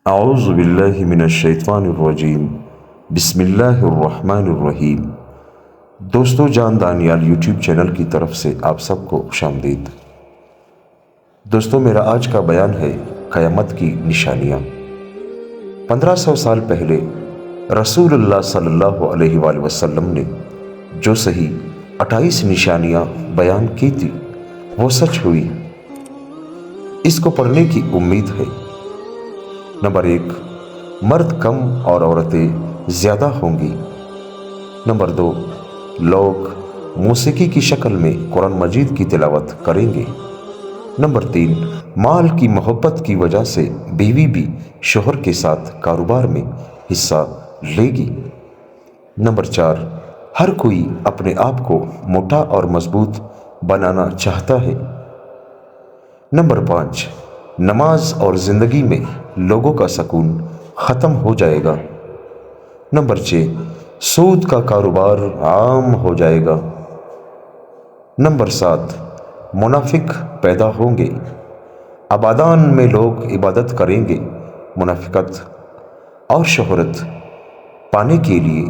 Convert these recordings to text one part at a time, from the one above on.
اعوذ باللہ من الشیطان الرجیم بسم اللہ الرحمن الرحیم۔ دوستو جان دانیال یوٹیوب چینل کی طرف سے آپ سب کو خوش آمدید۔ دوستو میرا آج کا بیان ہے قیامت کی نشانیاں۔ 1500 سال پہلے رسول اللہ صلی اللہ علیہ وآلہ وسلم نے جو صحیح 28 نشانیاں بیان کی تھی وہ سچ ہوئی۔ اس کو پڑھنے کی امید ہے۔ نمبر 1، مرد کم اور عورتیں زیادہ ہوں گی۔ نمبر 2، لوگ موسیقی کی شکل میں قرآن مجید کی تلاوت کریں گے۔ نمبر 3، مال کی محبت کی وجہ سے بیوی بھی شوہر کے ساتھ کاروبار میں حصہ لے گی۔ نمبر 4، ہر کوئی اپنے آپ کو موٹا اور مضبوط بنانا چاہتا ہے۔ نمبر 5، نماز اور زندگی میں لوگوں کا سکون ختم ہو جائے گا۔ نمبر 6، سود کا کاروبار عام ہو جائے گا۔ نمبر 7، منافق پیدا ہوں گے۔ آبادان میں لوگ عبادت کریں گے منافقت اور شہرت پانے کے لیے۔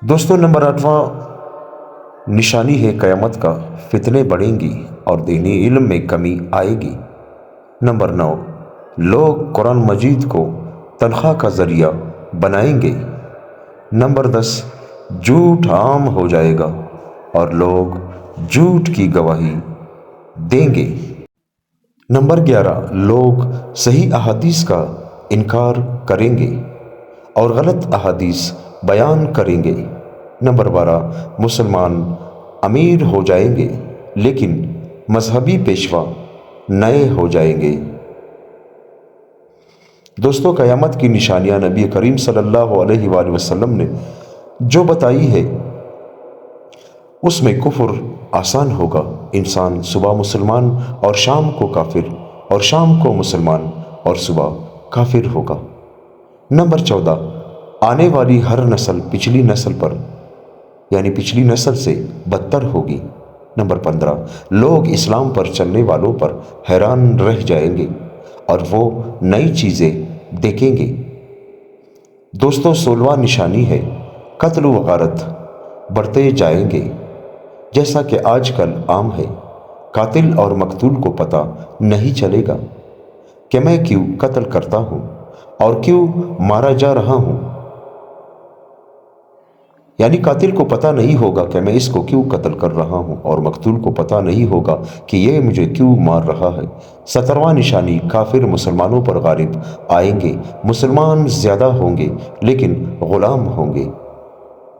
دوستو نمبر 8واں نشانی ہے قیامت کا فتنے بڑھیں گی اور دینی علم میں کمی آئے گی۔ نمبر 9، لوگ قرآن مجید کو تنخواہ کا ذریعہ بنائیں گے۔ نمبر 10، جھوٹ عام ہو جائے گا اور لوگ جھوٹ کی گواہی دیں گے۔ نمبر 11، لوگ صحیح احادیث کا انکار کریں گے اور غلط احادیث بیان کریں گے۔ نمبر 12، مسلمان امیر ہو جائیں گے لیکن مذہبی پیشوا نئے ہو جائیں گے۔ دوستو قیامت کی نشانیاں نبی کریم صلی اللہ علیہ وآلہ وسلم نے جو بتائی ہے اس میں کفر آسان ہوگا۔ انسان صبح مسلمان اور شام کو کافر اور شام کو مسلمان اور صبح کافر ہوگا۔ نمبر 14، آنے والی ہر نسل پچھلی نسل پر یعنی پچھلی نسل سے بدتر ہوگی۔ نمبر 15، لوگ اسلام پر چلنے والوں پر حیران رہ جائیں گے اور وہ نئی چیزیں دیکھیں گے۔ دوستو 16واں نشانی ہے قتل و غارت بڑھتے جائیں گے جیسا کہ آج کل عام ہے۔ قاتل اور مقتول کو پتہ نہیں چلے گا کہ میں کیوں قتل کرتا ہوں اور کیوں مارا جا رہا ہوں، یعنی قاتل کو پتہ نہیں ہوگا کہ میں اس کو کیوں قتل کر رہا ہوں اور مقتول کو پتہ نہیں ہوگا کہ یہ مجھے کیوں مار رہا ہے۔ 17واں نشانی کافر مسلمانوں پر غالب آئیں گے۔ مسلمان زیادہ ہوں گے لیکن غلام ہوں گے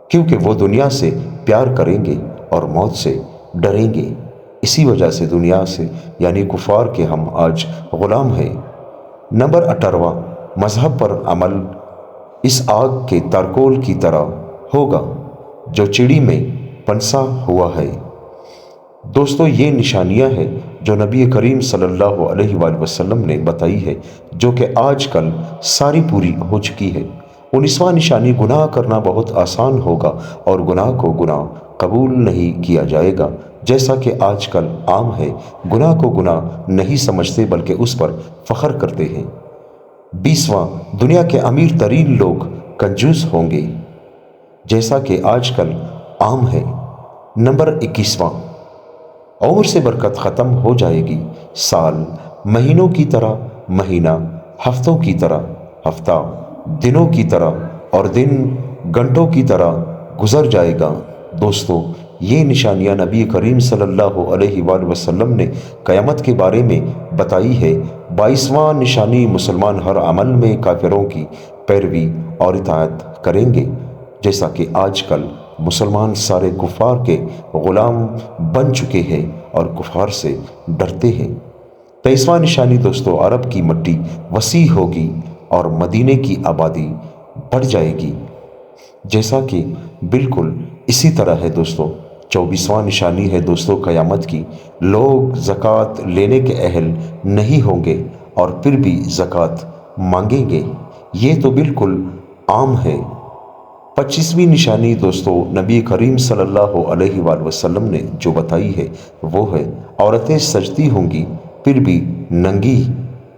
کیونکہ وہ دنیا سے پیار کریں گے اور موت سے ڈریں گے۔ اسی وجہ سے دنیا سے یعنی کفار کے ہم آج غلام ہیں۔ نمبر 18واں، مذہب پر عمل اس آگ کے تارکول کی طرح ہوگا جو چڑی میں پنسا ہوا ہے۔ دوستو یہ نشانیاں ہیں جو نبی کریم صلی اللہ علیہ وآلہ وسلم نے بتائی ہے جو کہ آج کل ساری پوری ہو چکی ہے۔ 19واں نشانی گناہ کرنا بہت آسان ہوگا اور گناہ کو گناہ قبول نہیں کیا جائے گا جیسا کہ آج کل عام ہے۔ گناہ کو گناہ نہیں سمجھتے بلکہ اس پر فخر کرتے ہیں۔ 20واں، دنیا کے امیر ترین لوگ کنجوس ہوں گے جیسا کہ آج کل عام ہے۔ نمبر 21واں، عمر سے برکت ختم ہو جائے گی۔ سال مہینوں کی طرح مہینہ ہفتوں کی طرح ہفتہ دنوں کی طرح اور دن گھنٹوں کی طرح گزر جائے گا۔ دوستو یہ نشانیاں نبی کریم صلی اللہ علیہ وآلہ وسلم نے قیامت کے بارے میں بتائی ہے۔ 22واں نشانی مسلمان ہر عمل میں کافروں کی پیروی اور اطاعت کریں گے جیسا کہ آج کل مسلمان سارے کفار کے غلام بن چکے ہیں اور کفار سے ڈرتے ہیں۔ 23واں نشانی دوستو عرب کی مٹی وسیع ہوگی اور مدینے کی آبادی بڑھ جائے گی جیسا کہ بالکل اسی طرح ہے دوستو۔ 24واں نشانی ہے دوستو قیامت کی، لوگ زکوٰۃ لینے کے اہل نہیں ہوں گے اور پھر بھی زکوٰۃ مانگیں گے، یہ تو بالکل عام ہے۔ 25ویں نشانی دوستو نبی کریم صلی اللہ علیہ وآلہ وسلم نے جو بتائی ہے وہ ہے عورتیں سجدی ہوں گی پھر بھی ننگی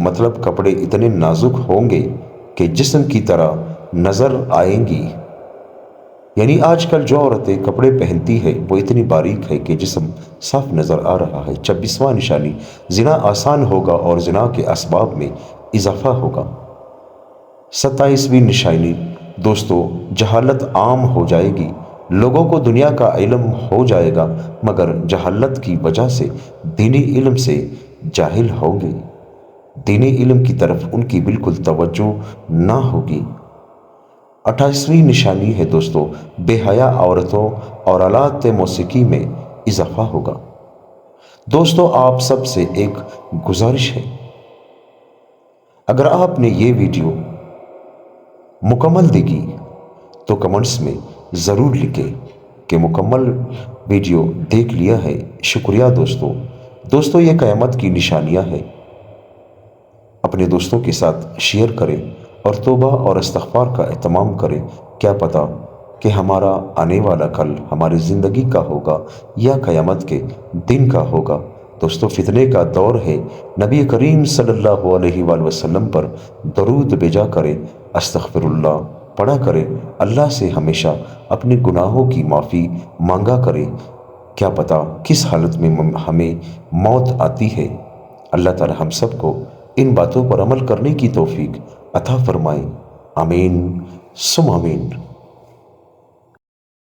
مطلب کپڑے اتنے نازک ہوں گے کہ جسم کی طرح نظر آئیں گی۔ یعنی آج کل جو عورتیں کپڑے پہنتی ہے وہ اتنی باریک ہے کہ جسم صاف نظر آ رہا ہے۔ 26واں نشانی، زنا آسان ہوگا اور زنا کے اسباب میں اضافہ ہوگا۔ 27ویں نشانی دوستو، جہالت عام ہو جائے گی۔ لوگوں کو دنیا کا علم ہو جائے گا مگر جہالت کی وجہ سے دینی علم سے جاہل ہوں گے۔ دینی علم کی طرف ان کی بالکل توجہ نہ ہوگی۔ 28ویں نشانی ہے دوستو، بے حیا عورتوں اور آلات موسیقی میں اضافہ ہوگا۔ دوستو آپ سب سے ایک گزارش ہے، اگر آپ نے یہ ویڈیو مکمل دیکھی تو کمنٹس میں ضرور لکھیں کہ مکمل ویڈیو دیکھ لیا ہے۔ شکریہ دوستو یہ قیامت کی نشانیاں ہیں، اپنے دوستوں کے ساتھ شیئر کریں اور توبہ اور استغفار کا اہتمام کریں۔ کیا پتا کہ ہمارا آنے والا کل ہماری زندگی کا ہوگا یا قیامت کے دن کا ہوگا۔ دوستو فتنے کا دور ہے، نبی کریم صلی اللہ علیہ وآلہ وسلم پر درود بھیجا کریں، استغفر اللہ پڑھا کریں، اللہ سے ہمیشہ اپنے گناہوں کی معافی مانگا کریں۔ کیا پتا کس حالت میں ہمیں موت آتی ہے۔ اللہ تعالی ہم سب کو ان باتوں پر عمل کرنے کی توفیق عطا فرمائے، آمین ثم آمین۔